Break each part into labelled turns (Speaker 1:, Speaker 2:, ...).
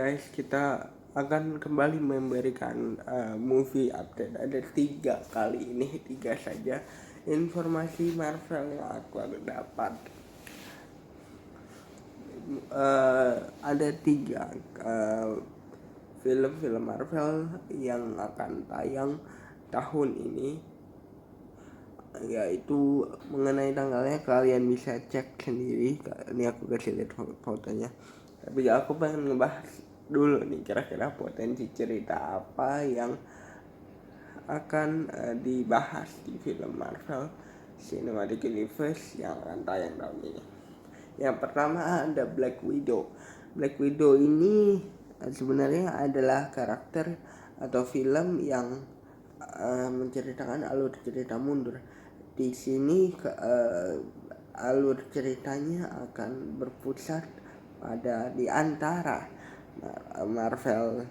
Speaker 1: guys, kita akan kembali memberikan movie update. Ada 3 kali ini, 3 saja informasi Marvel yang aku dapat. Ada 3 film-film Marvel yang akan tayang tahun ini, yaitu mengenai tanggalnya kalian bisa cek sendiri. Ini aku kasih lihat fotonya, tapi aku pengen ngebahas dulu nih kira-kira potensi cerita apa yang akan dibahas di film Marvel Cinematic Universe yang akan tayang tahun ini. Yang pertama ada Black Widow. Black Widow ini sebenarnya adalah karakter atau film yang menceritakan alur cerita mundur. Di sini alur ceritanya akan berpusat pada di antara Marvel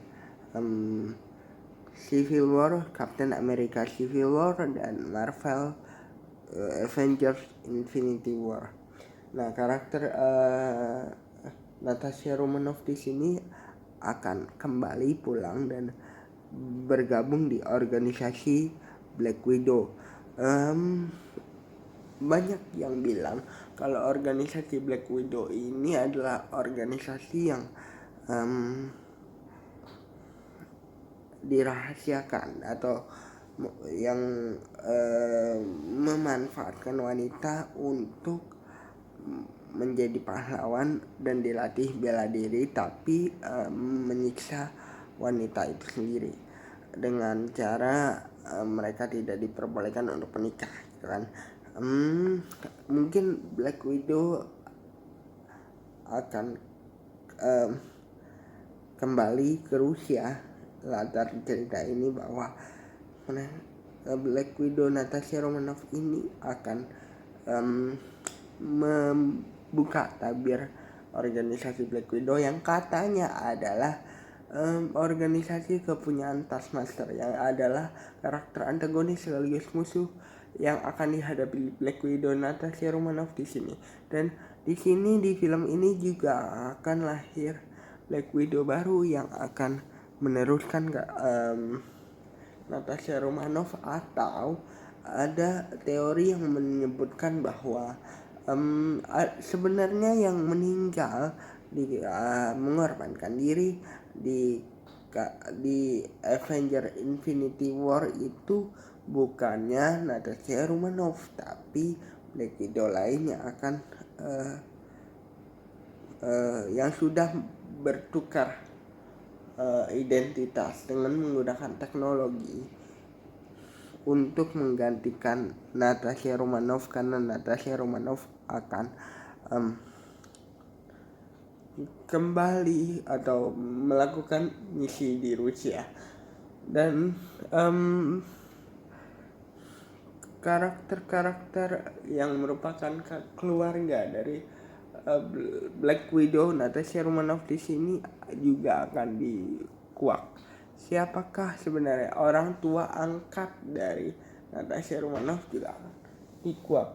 Speaker 1: Civil War, Captain America Civil War, dan Marvel Avengers Infinity War. Nah, karakter Natasha Romanoff di sini akan kembali pulang dan bergabung di organisasi Black Widow. Banyak yang bilang kalau organisasi Black Widow ini adalah organisasi yang dirahasiakan atau yang memanfaatkan wanita untuk menjadi pahlawan dan dilatih bela diri, tapi menyiksa wanita itu sendiri dengan cara mereka tidak diperbolehkan untuk menikah, kan? Mungkin Black Widow akan kembali ke Rusia. Latar cerita ini bahwa Black Widow Natasha Romanoff ini akan membuka tabir organisasi Black Widow yang katanya adalah organisasi kepunyaan Taskmaster, yang adalah karakter antagonis sekaligus musuh yang akan dihadapi Black Widow Natasha Romanoff di sini. Dan di sini di film ini juga akan lahir Black Widow baru yang akan meneruskan Natasha Romanoff, atau ada teori yang menyebutkan bahwa sebenarnya yang meninggal mengorbankan diri di Avengers Infinity War itu bukannya Natasha Romanoff, tapi Black Widow lain yang akan yang sudah bertukar identitas dengan menggunakan teknologi untuk menggantikan Natasha Romanoff, karena Natasha Romanoff akan kembali atau melakukan misi di Rusia. Dan karakter-karakter yang merupakan keluarga dari Black Widow Natasha Romanoff di sini juga akan dikuak. Siapakah sebenarnya orang tua angkat dari Natasha Romanoff juga akan dikuak.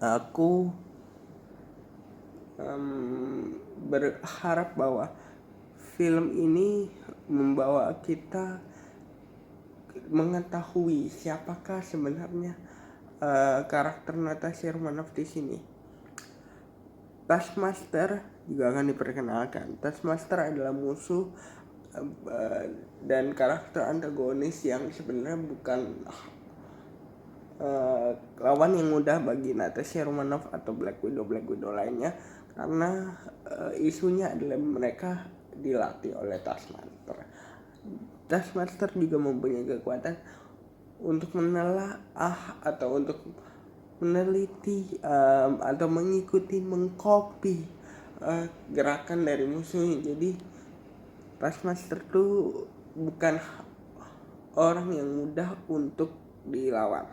Speaker 1: Aku berharap bahwa film ini membawa kita mengetahui siapakah sebenarnya karakter Natasha Romanoff di sini. Taskmaster juga akan diperkenalkan. Taskmaster adalah musuh dan karakter antagonis yang sebenarnya bukan lawan yang mudah bagi Natasha Romanoff atau Black Widow lainnya, karena isunya adalah mereka dilatih oleh Taskmaster. Taskmaster juga mempunyai kekuatan untuk menelaah atau untuk meneliti atau mengikuti, mengcopy gerakan dari musuhnya. Jadi Taskmaster itu bukan orang yang mudah untuk dilawan.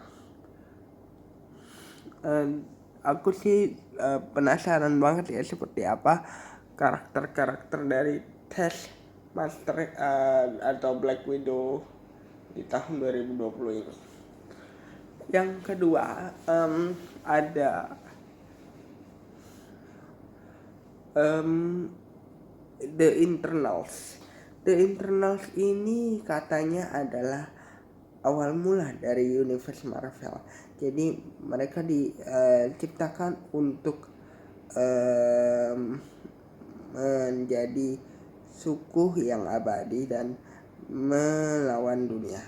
Speaker 1: Aku sih penasaran banget ya seperti apa karakter-karakter dari Taskmaster atau Black Widow di tahun 2020 ini. Yang kedua ada The Internals. The Internals ini katanya adalah awal mula dari universe Marvel. Jadi mereka diciptakan untuk menjadi suku yang abadi dan melawan dunia.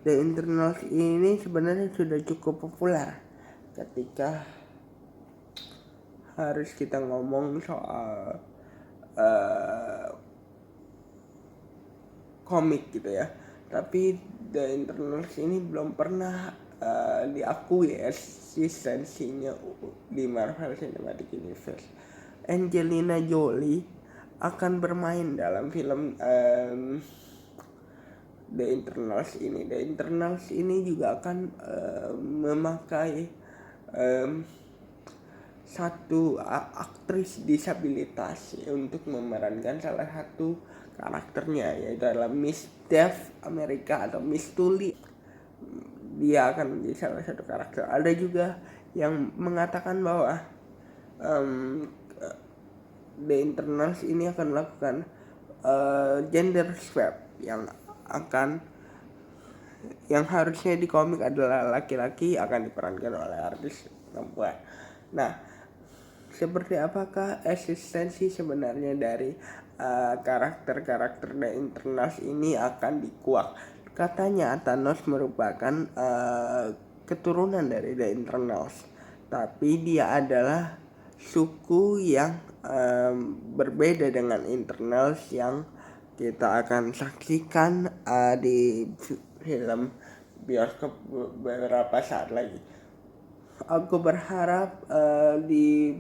Speaker 1: The Internals ini sebenarnya sudah cukup populer ketika harus kita ngomong soal komik gitu ya. Tapi The Internals ini belum pernah diakui eksistensinya di Marvel Cinematic Universe. Angelina Jolie akan bermain dalam film The Internals ini. The Internals ini juga akan memakai satu aktris disabilitas untuk memerankan salah satu karakternya, yaitu adalah Miss Deaf Amerika atau Miss Tuli. Dia akan menjadi salah satu karakter. Ada juga yang mengatakan bahwa The Internals ini akan melakukan gender swap yang harusnya di komik adalah laki-laki akan diperankan oleh artis perempuan. Nah, seperti apakah eksistensi sebenarnya dari karakter-karakter The Internals ini akan dikuak? Katanya Thanos merupakan keturunan dari The Internals, tapi dia adalah suku yang berbeda dengan Internals yang kita akan saksikan di film bioskop beberapa saat lagi. Aku berharap di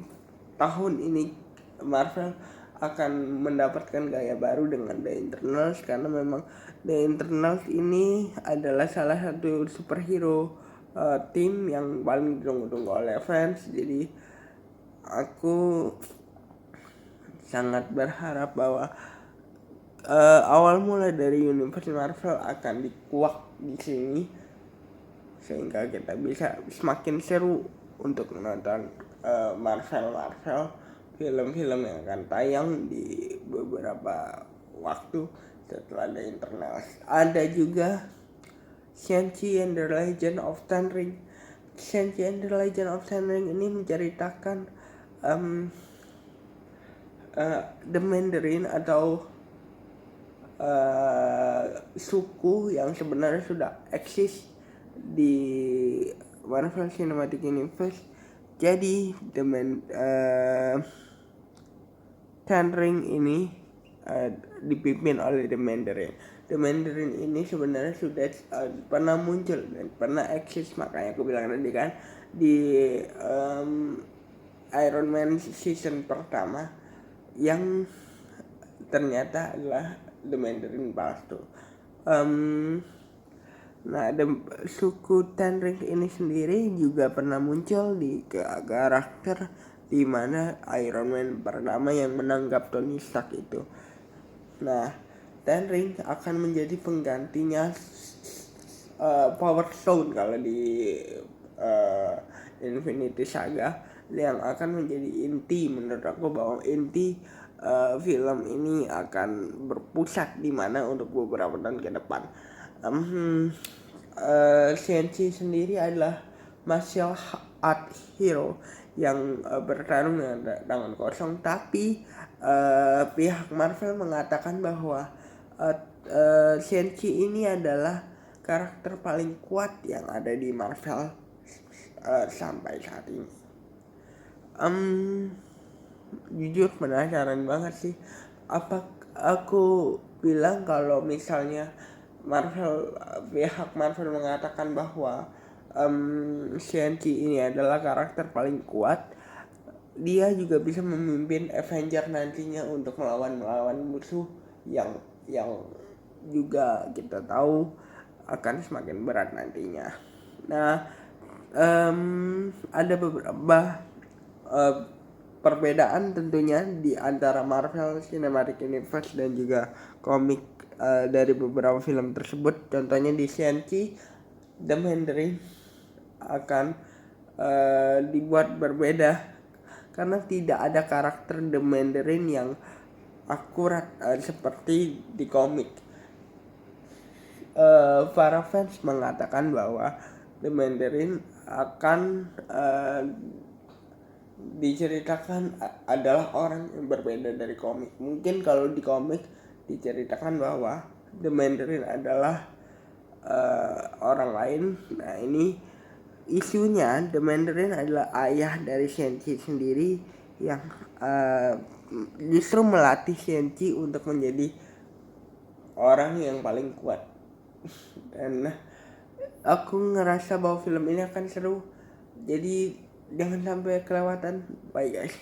Speaker 1: tahun ini Marvel akan mendapatkan gaya baru dengan The Internals, karena memang The Internals ini adalah salah satu superhero tim yang paling ditunggu-tunggu oleh fans. Jadi aku sangat berharap bahwa awal mula dari universe Marvel akan dikuak di sini, sehingga kita bisa semakin seru untuk menonton Marvel film-film yang akan tayang di beberapa waktu setelah The Internals. Ada juga Shang-Chi and the Legend of Ten Rings. Shang-Chi and the Legend of Ten Rings ini menceritakan The Mandarin atau suku yang sebenarnya sudah eksis di Marvel Cinematic Universe. Jadi Ten Ring ini dipimpin oleh The Mandarin. The Mandarin ini sebenarnya sudah pernah muncul dan pernah eksis, makanya aku bilang tadi kan di Iron Man season pertama yang ternyata adalah The Mandarin palsu. Nah, suku Ten Rings ini sendiri juga pernah muncul di karakter di mana Iron Man pertama yang menanggap Tony Stark itu. Nah, Ten Rings akan menjadi penggantinya Power Stone kalau di Infinity Saga, yang akan menjadi inti, menurut aku bahwa inti film ini akan berpusat di mana untuk beberapa tahun ke depan. Shang-Chi sendiri adalah martial art hero yang bertarung dengan tangan kosong, tapi pihak Marvel mengatakan bahwa Shang-Chi ini adalah karakter paling kuat yang ada di Marvel sampai saat ini. Jujur penasaran banget sih. Aku bilang kalau misalnya pihak Marvel mengatakan bahwa Shang-Chi ini adalah karakter paling kuat, dia juga bisa memimpin Avenger nantinya untuk melawan musuh yang juga kita tahu akan semakin berat nantinya. Nah, ada beberapa perbedaan tentunya di antara Marvel Cinematic Universe dan juga komik dari beberapa film tersebut. Contohnya di Shang-Chi, The Mandarin akan dibuat berbeda karena tidak ada karakter The Mandarin yang akurat seperti di komik. Para fans mengatakan bahwa The Mandarin akan diceritakan adalah orang yang berbeda dari komik. Mungkin kalau di komik diceritakan bahwa The Mandarin adalah orang lain. Nah, ini isunya The Mandarin adalah ayah dari Shenji sendiri yang justru melatih Shenji untuk menjadi orang yang paling kuat. Dan aku ngerasa bahwa film ini akan seru. Jadi jangan sampai kelewatan. Bye guys.